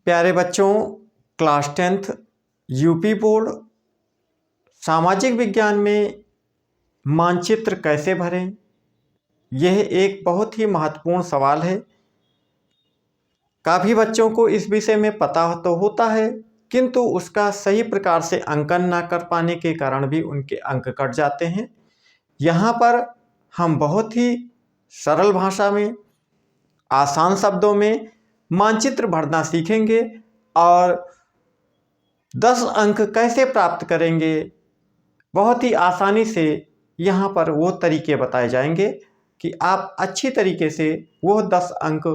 प्यारे बच्चों, class 10th UP board सामाजिक विज्ञान में मानचित्र कैसे भरें, यह एक बहुत ही महत्वपूर्ण सवाल है। काफ़ी बच्चों को इस विषय में पता तो होता है, किंतु उसका सही प्रकार से अंकन ना कर पाने के कारण भी उनके अंक कट जाते हैं। यहाँ पर हम बहुत ही सरल भाषा में, आसान शब्दों में मानचित्र भरना सीखेंगे और 10 अंक कैसे प्राप्त करेंगे, बहुत ही आसानी से यहाँ पर वो तरीके बताए जाएंगे कि आप अच्छी तरीके से वो 10 अंक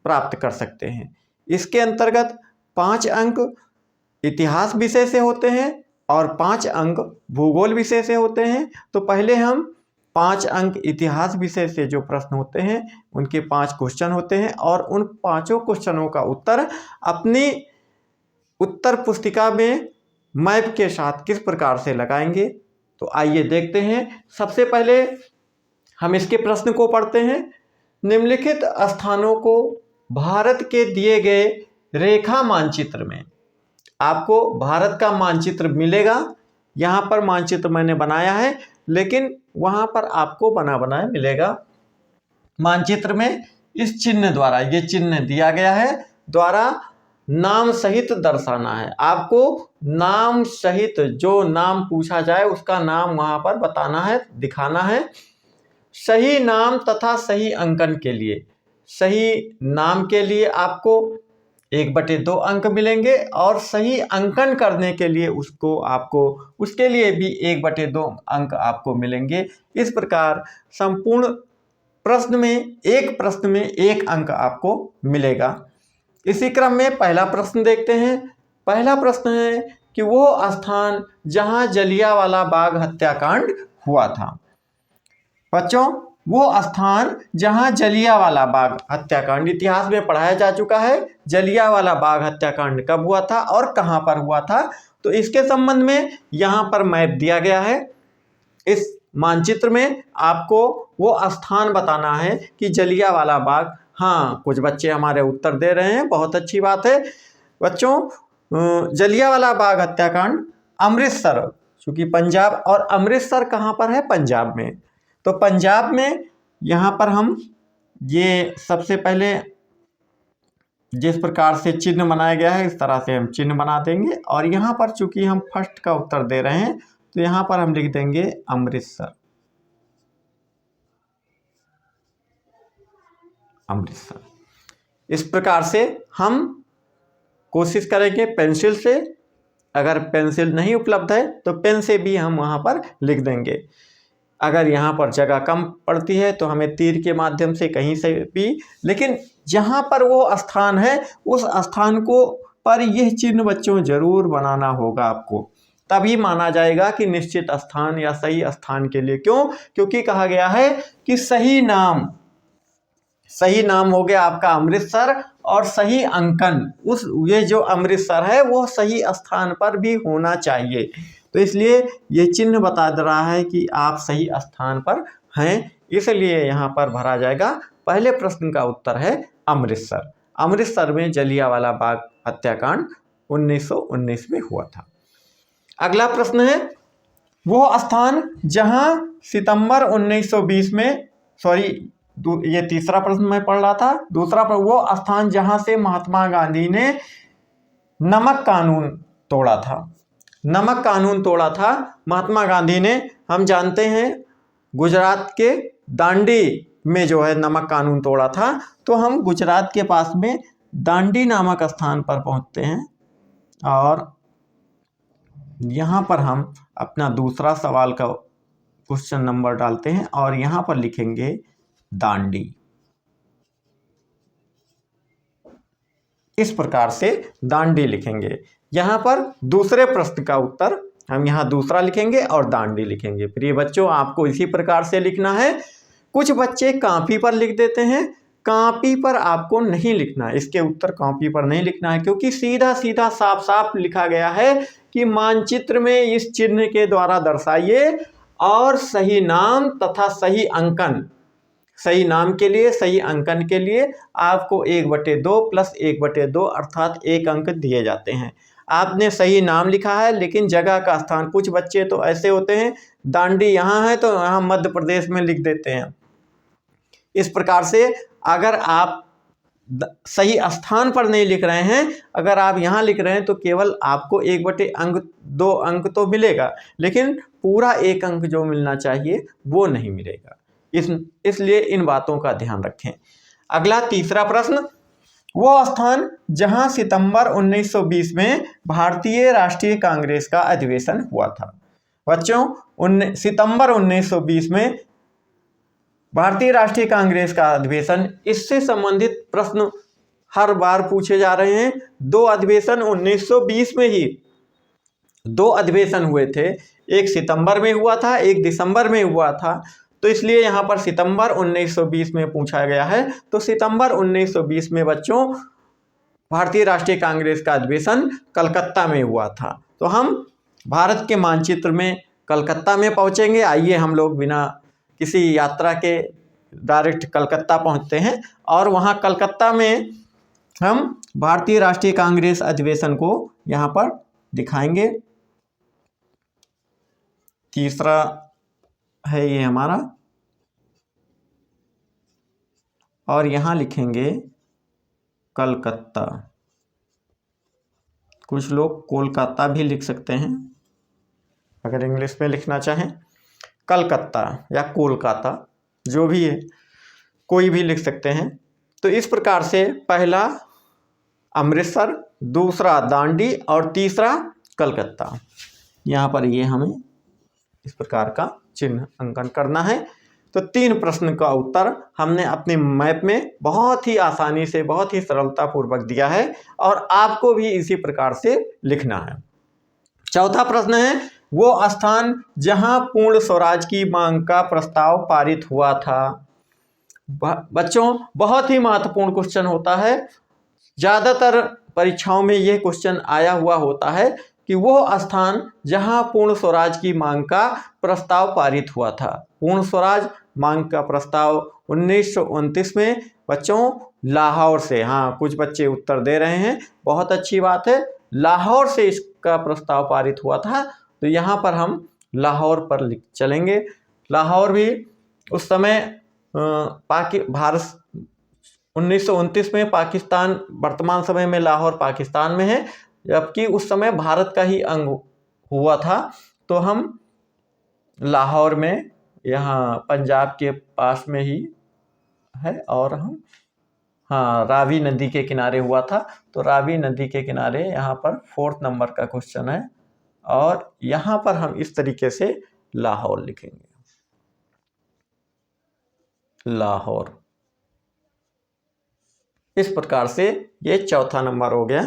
प्राप्त कर सकते हैं। इसके अंतर्गत 5 अंक इतिहास विषय से होते हैं और 5 अंक भूगोल विषय से होते हैं। तो पहले हम 5 अंक इतिहास विषय से जो प्रश्न होते हैं उनके 5 क्वेश्चन होते हैं और उन 5 क्वेश्चनों का उत्तर अपनी उत्तर पुस्तिका में मैप के साथ किस प्रकार से लगाएंगे। तो आइए देखते हैं। सबसे पहले हम इसके प्रश्न को पढ़ते हैं। निम्नलिखित स्थानों को भारत के दिए गए रेखा मानचित्र में, आपको भारत का मानचित्र मिलेगा। यहाँ पर मानचित्र मैंने बनाया है, लेकिन वहाँ पर आपको बना बनाया मिलेगा। मानचित्र में इस चिन्ह द्वारा, ये चिन्ह दिया गया है, द्वारा नाम सहित दर्शाना है। आपको नाम सहित जो नाम पूछा जाए उसका नाम वहाँ पर बताना है, दिखाना है। सही नाम तथा सही अंकन के लिए, सही नाम के लिए आपको 1/2 अंक मिलेंगे और सही अंकन करने के लिए उसके लिए भी 1/2 अंक आपको मिलेंगे। इस प्रकार संपूर्ण प्रश्न में, एक प्रश्न में 1 अंक आपको मिलेगा। इसी क्रम में पहला प्रश्न देखते हैं। पहला प्रश्न है कि वो स्थान जहां जलियांवाला बाग हत्याकांड हुआ था। बच्चों, वो स्थान जहां जलियांवाला बाग हत्याकांड इतिहास में पढ़ाया जा चुका है। जलियांवाला बाग हत्याकांड कब हुआ था और कहां पर हुआ था, तो इसके संबंध में यहां पर मैप दिया गया है। इस मानचित्र में आपको वो स्थान बताना है कि जलियांवाला बाग। हाँ, कुछ बच्चे हमारे उत्तर दे रहे हैं, बहुत अच्छी बात है। बच्चों, जलियांवाला बाग हत्याकांड अमृतसर, चूँकि पंजाब, और अमृतसर कहाँ पर है, पंजाब में। तो पंजाब में यहाँ पर हम ये सबसे पहले जिस प्रकार से चिन्ह बनाया गया है इस तरह से हम चिन्ह बना देंगे। और यहाँ पर चूँकि हम फर्स्ट का उत्तर दे रहे हैं तो यहाँ पर हम लिख देंगे अमृतसर। अमृतसर। इस प्रकार से हम कोशिश करेंगे पेंसिल से। अगर पेंसिल नहीं उपलब्ध है तो पेन से भी हम वहाँ पर लिख देंगे। अगर यहाँ पर जगह कम पड़ती है तो हमें तीर के माध्यम से कहीं से भी, लेकिन जहाँ पर वो स्थान है उस स्थान को पर यह चिन्ह बच्चों जरूर बनाना होगा आपको, तभी माना जाएगा कि निश्चित स्थान या सही स्थान के लिए। क्यों? क्योंकि कहा गया है कि सही नाम हो गया आपका अमृतसर और सही अंकन, ये जो अमृतसर है वो सही स्थान पर भी होना चाहिए। तो इसलिए ये चिन्ह बता रहा है कि आप सही स्थान पर हैं, इसलिए यहाँ पर भरा जाएगा। पहले प्रश्न का उत्तर है अमृतसर। अमृतसर में जलियांवाला बाग हत्याकांड 1919 में हुआ था। अगला प्रश्न है वो स्थान जहाँ सितंबर 1920 में, ये तीसरा प्रश्न मैं पढ़ रहा था। दूसरा प्रश्न, वो स्थान जहाँ से महात्मा गांधी ने नमक कानून तोड़ा था। नमक कानून तोड़ा था महात्मा गांधी ने, हम जानते हैं गुजरात के दांडी में जो है नमक कानून तोड़ा था। तो हम गुजरात के पास में दांडी नामक स्थान पर पहुंचते हैं और यहाँ पर हम अपना दूसरा सवाल का क्वेश्चन नंबर डालते हैं और यहाँ पर लिखेंगे दांडी। इस प्रकार से दांडी लिखेंगे। यहाँ पर दूसरे प्रश्न का उत्तर हम यहाँ दूसरा लिखेंगे और दांडी लिखेंगे। प्रिय बच्चों, आपको इसी प्रकार से लिखना है। कुछ बच्चे कॉपी पर लिख देते हैं, कॉपी पर आपको नहीं लिखना है। इसके उत्तर कॉपी पर नहीं लिखना है, क्योंकि सीधा सीधा साफ साफ लिखा गया है कि मानचित्र में इस चिन्ह के द्वारा दर्शाइए और सही नाम तथा सही अंकन सही नाम के लिए, सही अंकन के लिए आपको 1/2 प्लस 1/2 अर्थात 1 अंक दिए जाते हैं। आपने सही नाम लिखा है लेकिन जगह का स्थान, कुछ बच्चे तो ऐसे होते हैं दांडी यहाँ है तो यहाँ मध्य प्रदेश में लिख देते हैं। इस प्रकार से अगर आप सही स्थान पर नहीं लिख रहे हैं, अगर आप यहाँ लिख रहे हैं तो केवल आपको 1/2 अंक तो मिलेगा, लेकिन पूरा 1 अंक जो मिलना चाहिए वो नहीं मिलेगा। इसलिए इन बातों का ध्यान रखें। अगला तीसरा प्रश्न, वो स्थान जहां सितंबर 1920 में भारतीय राष्ट्रीय कांग्रेस का अधिवेशन हुआ था। बच्चों, सितंबर 1920 में भारतीय राष्ट्रीय कांग्रेस का अधिवेशन, इससे संबंधित प्रश्न हर बार पूछे जा रहे हैं। 2 अधिवेशन 1920 में ही 2 अधिवेशन हुए थे, एक सितंबर में हुआ था, एक दिसंबर में हुआ था, तो इसलिए यहाँ पर सितंबर 1920 में पूछा गया है। तो सितंबर 1920 में बच्चों भारतीय राष्ट्रीय कांग्रेस का अधिवेशन कलकत्ता में हुआ था। तो हम भारत के मानचित्र में कलकत्ता में पहुँचेंगे। आइए हम लोग बिना किसी यात्रा के डायरेक्ट कलकत्ता पहुँचते हैं और वहाँ कलकत्ता में हम भारतीय राष्ट्रीय कांग्रेस अधिवेशन को यहाँ पर दिखाएंगे। तीसरा है ये हमारा, और यहाँ लिखेंगे कलकत्ता। कुछ लोग कोलकाता भी लिख सकते हैं अगर इंग्लिश में लिखना चाहें। कलकत्ता या कोलकाता जो भी है, कोई भी लिख सकते हैं। तो इस प्रकार से पहला अमृतसर, दूसरा दांडी और तीसरा कलकत्ता। यहाँ पर ये हमें इस प्रकार का चिन्ह अंकन करना है। तो 3 प्रश्न का उत्तर हमने अपने मैप में बहुत ही आसानी से, बहुत ही सरलतापूर्वक दिया है और आपको भी इसी प्रकार से लिखना है। चौथा प्रश्न है, वो स्थान जहां पूर्ण स्वराज की मांग का प्रस्ताव पारित हुआ था। बच्चों, बहुत ही महत्वपूर्ण क्वेश्चन होता है। ज़्यादातर परीक्षाओं में यह क्वेश्चन आया हुआ होता है कि वो स्थान जहां पूर्ण स्वराज की मांग का प्रस्ताव पारित हुआ था। पूर्ण स्वराज मांग का प्रस्ताव 1929 में बच्चों लाहौर से, हाँ कुछ बच्चे उत्तर दे रहे हैं, बहुत अच्छी बात है, लाहौर से इसका प्रस्ताव पारित हुआ था। तो यहाँ पर हम लाहौर पर चलेंगे। लाहौर भी उस समय भारत 1929 में पाकिस्तान, वर्तमान समय में लाहौर पाकिस्तान में है, जबकि उस समय भारत का ही अंग हुआ था। तो हम लाहौर में, यहाँ पंजाब के पास में ही है, और हम रावी नदी के किनारे हुआ था। तो रावी नदी के किनारे यहाँ पर 4th नंबर का क्वेश्चन है और यहाँ पर हम इस तरीके से लाहौर लिखेंगे, लाहौर। इस प्रकार से ये चौथा नंबर हो गया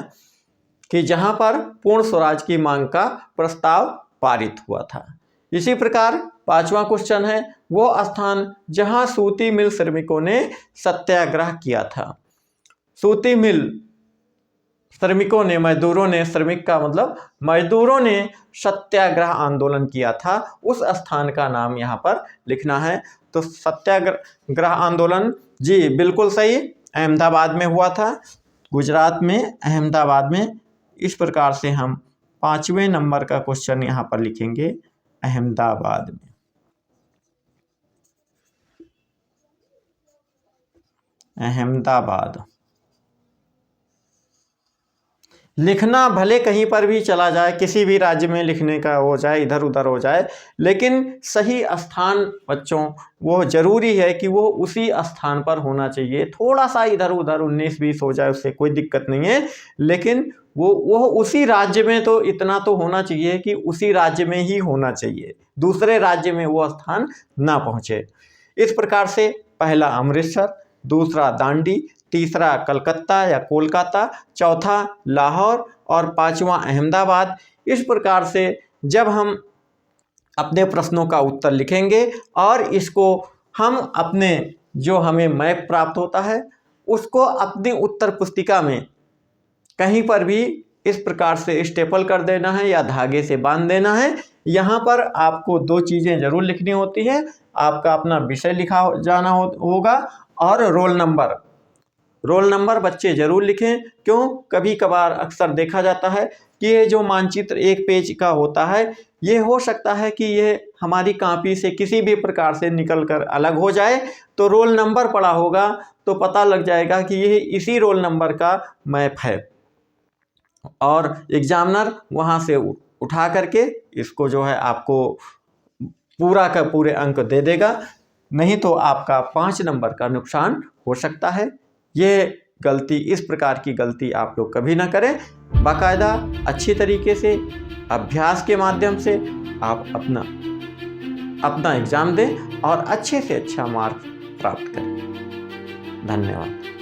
कि जहां पर पूर्ण स्वराज की मांग का प्रस्ताव पारित हुआ था। इसी प्रकार 5वां क्वेश्चन है, वो स्थान जहां सूती मिल श्रमिकों ने सत्याग्रह किया था। सूती मिल श्रमिकों ने, मजदूरों ने, श्रमिक का मतलब मजदूरों ने सत्याग्रह आंदोलन किया था, उस स्थान का नाम यहाँ पर लिखना है। तो सत्याग्रह आंदोलन, जी बिल्कुल सही, अहमदाबाद में हुआ था, गुजरात में अहमदाबाद में। इस प्रकार से हम 5वें नंबर का क्वेश्चन यहाँ पर लिखेंगे, अहमदाबाद में। अहमदाबाद लिखना भले कहीं पर भी चला जाए, किसी भी राज्य में लिखने का हो जाए, इधर उधर हो जाए, लेकिन सही स्थान बच्चों वो ज़रूरी है कि वो उसी स्थान पर होना चाहिए। थोड़ा सा इधर उधर 19-20 हो जाए उससे कोई दिक्कत नहीं है, लेकिन वो उसी राज्य में, तो इतना तो होना चाहिए कि उसी राज्य में ही होना चाहिए, दूसरे राज्य में वो स्थान ना पहुँचे। इस प्रकार से पहला अमृतसर, दूसरा दांडी, तीसरा कलकत्ता या कोलकाता, चौथा लाहौर और 5वां अहमदाबाद। इस प्रकार से जब हम अपने प्रश्नों का उत्तर लिखेंगे और इसको हम अपने, जो हमें मैप प्राप्त होता है, उसको अपनी उत्तर पुस्तिका में कहीं पर भी इस प्रकार से स्टेपल कर देना है या धागे से बांध देना है। यहाँ पर आपको 2 चीज़ें ज़रूर लिखनी होती है। आपका अपना विषय लिखा जाना होगा और रोल नंबर बच्चे ज़रूर लिखें। क्यों, कभी कभार अक्सर देखा जाता है कि ये जो मानचित्र 1 पेज का होता है, ये हो सकता है कि ये हमारी कॉपी से किसी भी प्रकार से निकल कर अलग हो जाए, तो रोल नंबर पड़ा होगा तो पता लग जाएगा कि ये इसी रोल नंबर का मैप है और एग्जामिनर वहाँ से उठा करके इसको जो है आपको पूरा का पूरे अंक दे देगा, नहीं तो आपका 5 नंबर का नुकसान हो सकता है। इस प्रकार की गलती आप लोग कभी ना करें। बाकायदा अच्छी तरीके से अभ्यास के माध्यम से आप अपना एग्ज़ाम दें और अच्छे से अच्छा मार्क्स प्राप्त करें। धन्यवाद।